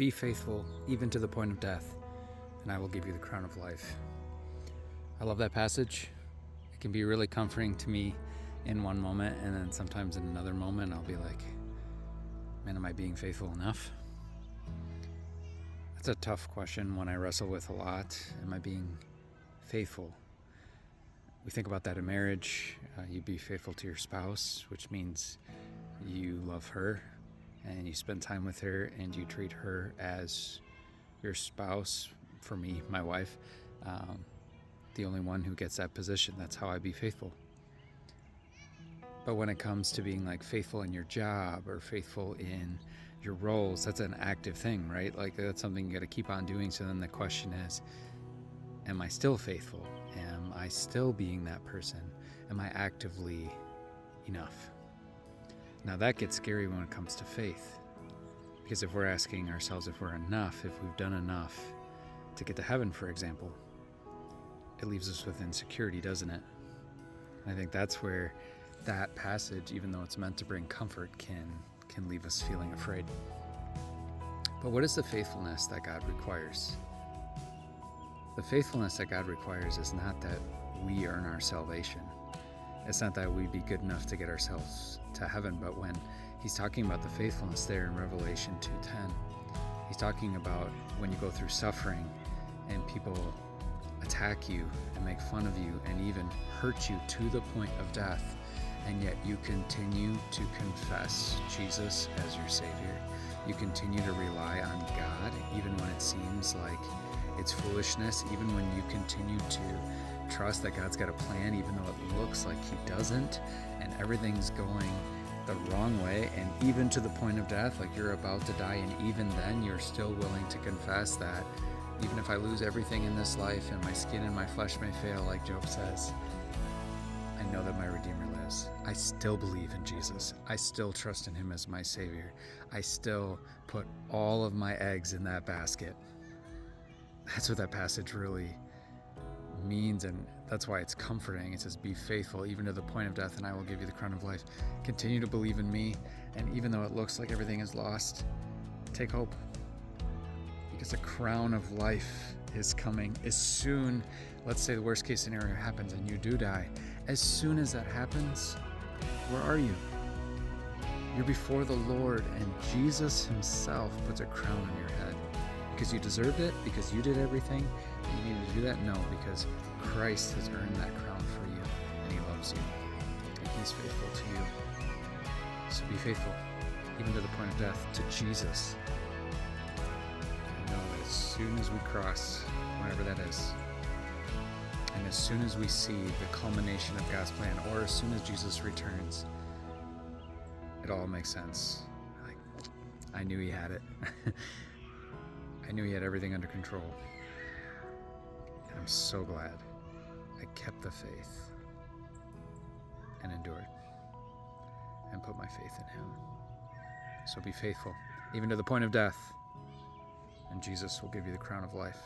Be faithful even to the point of death, and I will give you the crown of life. I love that passage. It can be really comforting to me in one moment, and then sometimes in another moment I'll be like, man, am I being faithful enough? That's a tough question, one I wrestle with a lot. Am I being faithful? We think about that in marriage. You be faithful to your spouse, which means you love her and you spend time with her and you treat her as your spouse. For me, my wife, the only one who gets that position. That's how I be faithful. But when it comes to being like faithful in your job or faithful in your roles, that's an active thing, right? Like that's something you got to keep on doing. So then the question is, am I still faithful? Am I still being that person? Am I actively enough? Now that gets scary when it comes to faith, because if we're asking ourselves if we're enough, if we've done enough to get to heaven, for example, it leaves us with insecurity, doesn't it? I think that's where that passage, even though it's meant to bring comfort, can leave us feeling afraid. But what is the faithfulness that God requires? The faithfulness that God requires is not that we earn our salvation. It's not that we be good enough to get ourselves to heaven, but when he's talking about the faithfulness there in Revelation 2:10, he's talking about when you go through suffering and people attack you and make fun of you and even hurt you to the point of death, and yet you continue to confess Jesus as your Savior. You continue to rely on God even when it seems like it's foolishness, even when you continue to trust that God's got a plan, even though it looks like he doesn't, and everything's going the wrong way, and even to the point of death, like you're about to die, and even then you're still willing to confess that even if I lose everything in this life and my skin and my flesh may fail, like Job says, I know that my Redeemer lives. I still believe in Jesus. I still trust in him as my Savior. I still put all of my eggs in that basket. That's what that passage really means, and that's why it's comforting. It says, be faithful even to the point of death, and I will give you the crown of life. Continue to believe in me, and even though it looks like everything is lost, take hope, because the crown of life is coming as soon. Let's say the worst case scenario happens and you do die. As soon as that happens, where are you? You're before the Lord, and Jesus himself puts a crown on your head. Because you deserved it, because you did everything and you needed to do that? No, because Christ has earned that crown for you, and he loves you, and he's faithful to you. So be faithful, even to the point of death, to Jesus. And know that as soon as we cross, whenever that is, and as soon as we see the culmination of God's plan, or as soon as Jesus returns, it all makes sense. Like, I knew he had it. I knew he had everything under control. And I'm so glad I kept the faith and endured and put my faith in him. So be faithful, even to the point of death, and Jesus will give you the crown of life.